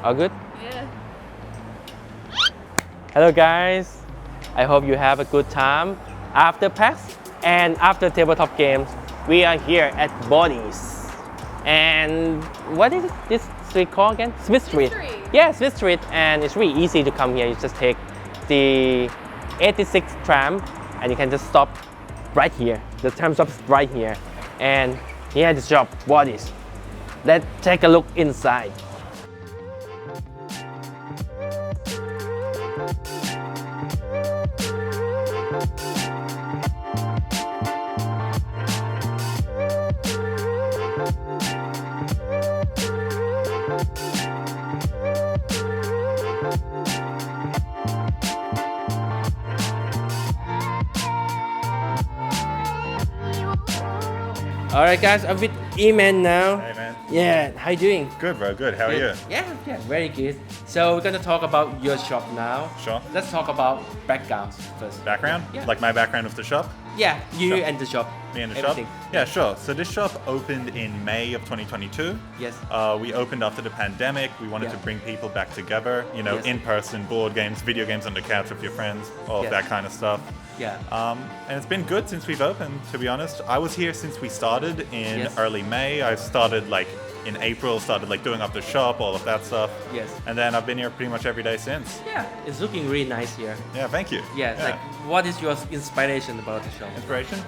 All good? Yeah. Hello guys, I hope you have a good time after PAX and after tabletop games. We are here at Boardies. And what is this street called again? Smith Street. Yeah, Smith Street, and it's really easy to come here. You just take the 86 tram and you can just stop right here. The tram stops right here. And here is the shop, Boardies. Let's take a look inside. Alright guys, I'm with E-Man now. Hey man. Yeah, how you doing? Good bro, good. How are you? Yeah, very good. So we're gonna talk about your shop now. Sure. Let's talk about backgrounds first. Background? Yeah. Like my background of the shop? Yeah, you Sure. and the shop. Me and the Everything. shop? Yeah, sure. So this shop opened in May of 2022. Yes. We opened after the pandemic. We wanted Yeah. to bring people back together, you know, Yes. in person, board games, video games on the couch with your friends, all Yes. of that kind of stuff. Yeah. And it's been good since we've opened, to be honest. I was here since we started in Yes. early May. I started like in April, started like doing up the shop, all of that stuff. Yes. And then I've been here pretty much every day since. Yeah, it's looking really nice here. Yeah, thank you. Yeah, like what is your inspiration about the shop? Inspiration?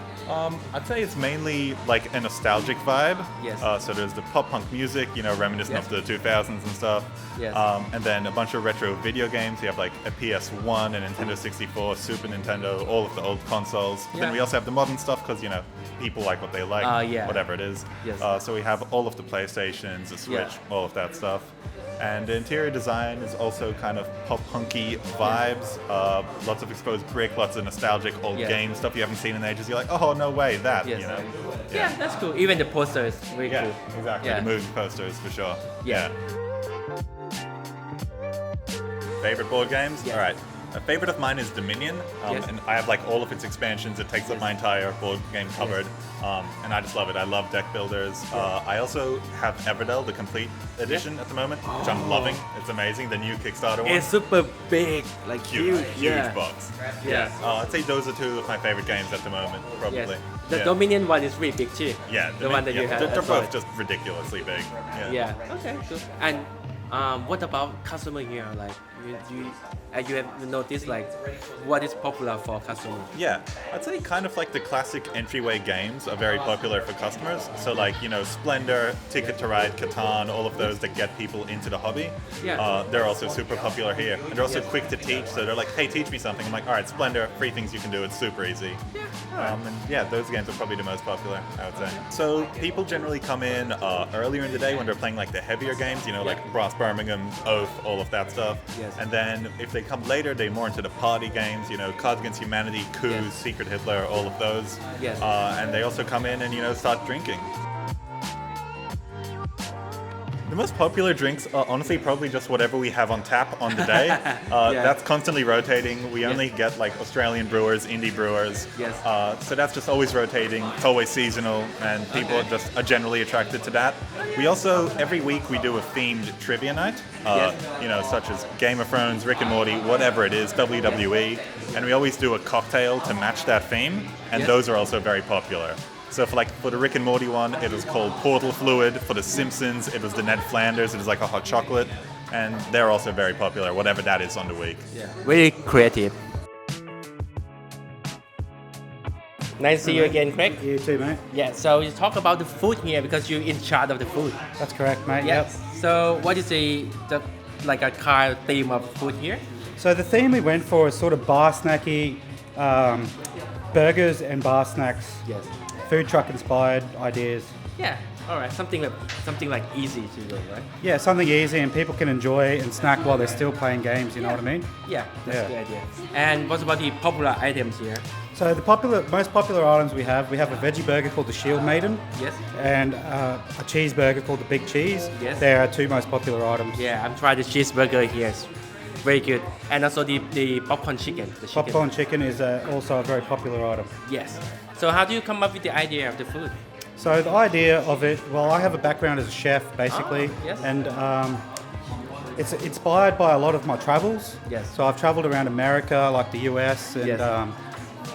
I'd say it's mainly like a nostalgic vibe. Yes. So there's the pop punk music, you know, reminiscent Yes. of the 2000s and stuff. Yes. And then a bunch of retro video games. You have like a PS1, a Nintendo 64, Super Nintendo, all of the old consoles. Yeah. Then we also have the modern stuff because, you know, people like what they like, Yeah. whatever it is. Yes. So we have all of the PlayStations, the Switch, all of that stuff. And the interior design is also kind of pop-punky vibes. Lots of exposed brick, lots of nostalgic old Yeah. game stuff you haven't seen in ages. You're like, oh, no way, that, Yes. you know? Yeah, that's cool. Even the poster is very Yeah, cool. exactly. Yeah. The movie posters, for sure. Yeah. Favorite board games? Yeah. All right. A favorite of mine is Dominion, Yes. and I have like all of its expansions. It takes up my entire board game cupboard, and I just love it. I love deck builders. I also have Everdell, the complete edition at the moment, which I'm loving. It's amazing. The new Kickstarter one. It's super big, like huge, huge yeah. box. Yeah. I'd say those are two of my favorite games at the moment, probably. Yes. The yeah. Dominion one is really big too. Yeah, The one that you have. They're I saw both it. just ridiculously big. Yeah. Okay. Cool. And what about customer here? Like you have noticed like what is popular for customers? Yeah, I'd say kind of like the classic entryway games are very popular for customers. So like, you know, Splendor, Ticket to Ride, Catan, all of those that get people into the hobby. Yeah. They're also super popular here. And they're also quick to teach. So they're like, hey, teach me something. I'm like, all right, Splendor, 3 things you can do. It's super easy. And yeah, those games are probably the most popular, I would say. So people generally come in earlier in the day when they're playing like the heavier games, you know, like Brass Birmingham, Oath, all of that stuff. Yes. And then if they come later, they're more into the party games, you know, Cards Against Humanity, Coups, Yes. Secret Hitler, all of those. Yes. And they also come in and, you know, start drinking. The most popular drinks are honestly probably just whatever we have on tap on the day. That's constantly rotating. We only get like Australian brewers, indie brewers. Yes. So that's just always rotating. It's always seasonal, and people are generally attracted to that. We also, every week we do a themed trivia night. You know, such as Game of Thrones, Rick and Morty, whatever it is, WWE. And we always do a cocktail to match that theme, and Yes. those are also very popular. So for the Rick and Morty one, it was called Portal Fluid. For the Simpsons, it was the Ned Flanders. It was like a hot chocolate. And they're also very popular, whatever that is on the week. Yeah. Very creative. Nice to see you again, Craig. You too, mate. Yeah, so you talk about the food here because you're in charge of the food. That's correct, mate. Yeah. Yep. So what is the like a kind of theme of food here? So the theme we went for is sort of bar snacky, burgers and bar snacks. Yes. Food truck inspired ideas. Yeah. All right. Something like easy to do, right? Yeah, something easy and people can enjoy and snack while they're still playing games. You know what I mean? Yeah, that's Yeah. a good idea. And what about the popular items here? So the most popular items we have a veggie burger called the Shield Maiden. Yes. And a cheeseburger called the Big Cheese. Yes. They're our 2 most popular items. Yeah, I'm trying the cheeseburger here. It's very good. And also the popcorn chicken. The chicken. Popcorn chicken is also a very popular item. Yes. So how do you come up with the idea of the food? So the idea of it, well, I have a background as a chef, basically. yes. And it's inspired by a lot of my travels. Yes. So I've traveled around America, like the US, and Yes.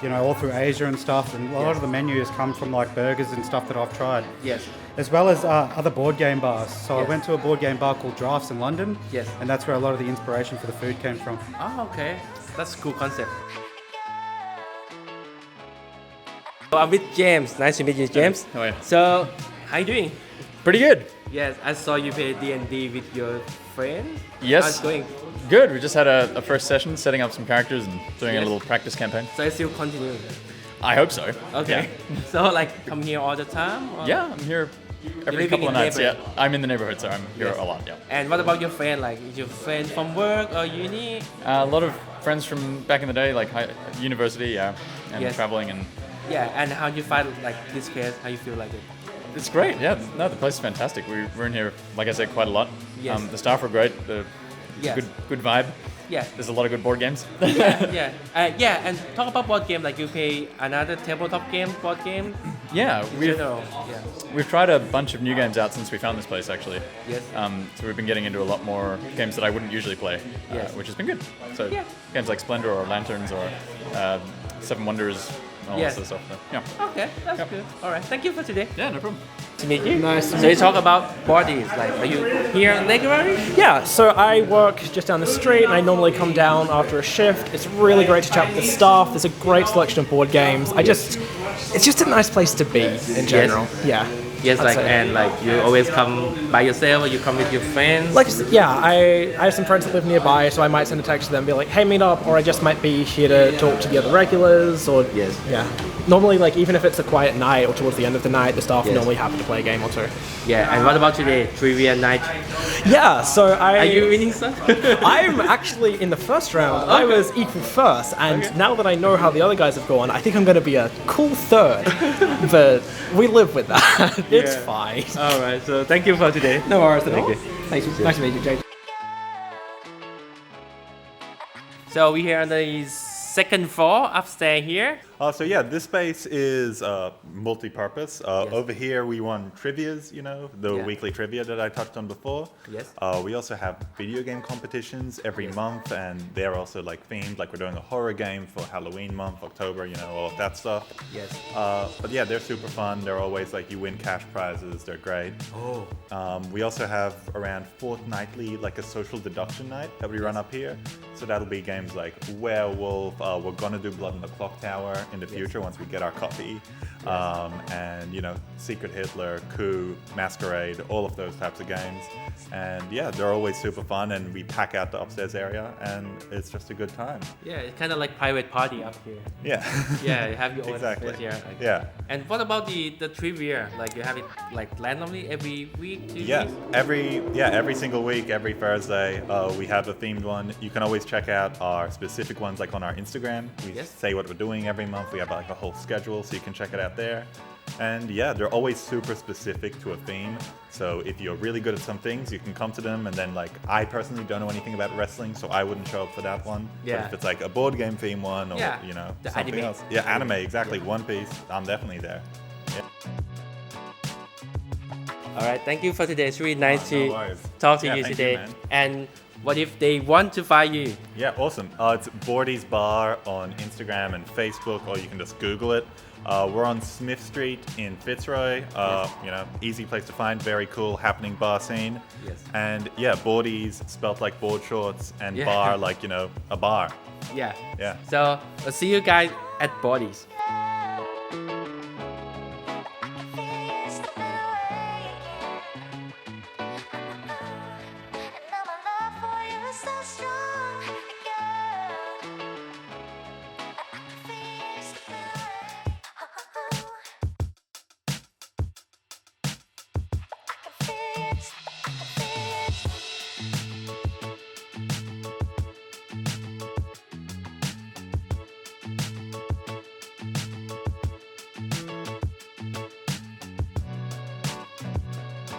you know, all through Asia and stuff. And a lot of the menus come from like burgers and stuff that I've tried. Yes. As well as other board game bars. So I Yes. went to a board game bar called Drafts in London. Yes. And that's where a lot of the inspiration for the food came from. Oh, okay. That's a cool concept. So I'm with James. Nice to meet you, James. How are you? So, how you doing? Pretty good. Yes, I saw you play D&D with your friend. Yes. How's it going? Good. We just had a first session, setting up some characters and doing Yes. a little practice campaign. So I still continue. I hope so. Okay. Yeah, So like come here all the time? Or? yeah I'm here every living couple in of nights. neighborhood? Yeah, I'm in the neighborhood, so I'm here Yes. a lot. Yeah. And what about your friend? Like is your friend from work or uni? A lot of friends from back in the day, like university, yeah, and Yes. traveling, and Yeah, and how you find like this place? How you feel like it? it's great. Yeah, no, the place is fantastic. We're in here, like I said, quite a lot. Yes. The staff are great. The Yes. good vibe. Yeah. There's a lot of good board games. Yeah, and talk about board game. Like you play another tabletop game, board game. Yeah, In we've general. Yeah. We've tried a bunch of new games out since we found this place, actually. Yes. So we've been getting into a lot more games that I wouldn't usually play, Yes. which has been good. So Yeah. games like Splendor or Lanterns or Seven Wonders, all Yes. this sort of stuff. Yeah. Okay, that's Yep. good. All right, thank you for today. Yeah, no problem. To meet you. Nice to So meet you talk about Boardies. Like, are you here regularly? Yeah, so I work just down the street and I normally come down after a shift. It's really great to chat with the staff. There's a great selection of board games. It's just a nice place to be in general. Yeah. Yes, I'd like say. and like you always come by yourself or you come with your friends. Like, yeah, I have some friends that live nearby, so I might send a text to them and be like, hey, meet up, or I just might be here to talk to the other regulars, or Yes. yeah. Normally, like, even if it's a quiet night or towards the end of the night, the staff Yes. are normally happy to play a game or two. Yeah, and what about today? Trivia night. Yeah, so Are you winning some? I'm actually in the first round. I was equal first, and now that I know how the other guys have gone, I think I'm going to be a cool third. But we live with that. It's Yeah. fine. All right, so thank you for today. No worries at all. Thank you. Thanks. Nice to meet you, Jake. So we here on the second floor upstairs here. So yeah, this space is multi-purpose. Yes. Over here we run trivias, you know, the Yeah. weekly trivia that I touched on before. Yes. We also have video game competitions every Yes. month, and they're also like themed. Like we're doing a horror game for Halloween month, October, you know, all of that stuff. Yes. But yeah, they're super fun. They're always like you win cash prizes. They're great. Oh. We also have around fortnightly like a social deduction night that we run up here. So that'll be games like Werewolf. We're gonna do Blood on the Clock Tower in the future once we get our copy. And you know, Secret Hitler, Coup, Masquerade, all of those types of games. And yeah, they're always super fun, and we pack out the upstairs area, and it's just a good time. Yeah, it's kind of like private party up here. Yeah. Yeah, you have your own Exactly. space here. Like- Yeah. And what about the trivia? Like you have it like randomly every week? 2 Yeah, weeks? every single week, every Thursday, we have a themed one. You can always check out our specific ones, like on our Instagram. We Yes. say what we're doing every month. We have like a whole schedule, so you can check it out there. And yeah, they're always super specific to a theme. So if you're really good at some things, you can come to them. And then like, I personally don't know anything about wrestling, so I wouldn't show up for that one. Yeah. But if it's like a board game theme one, or Yeah, you know, the something anime. else, yeah, anime, exactly, One Piece, I'm definitely there. Yeah. All right, thank you for today. It's really nice No to worries. talk to Yeah, you thank today. you, man. And what if they want to find you? Yeah, awesome. It's Boardies Bar on Instagram and Facebook, or you can just Google it. We're on Smith Street in Fitzroy. You know, easy place to find. Very cool, happening bar scene. Yes. And yeah, Boardies spelt like board shorts, and Yeah. bar like, you know, a bar. Yeah. Yeah. So I'll see you guys at Boardies.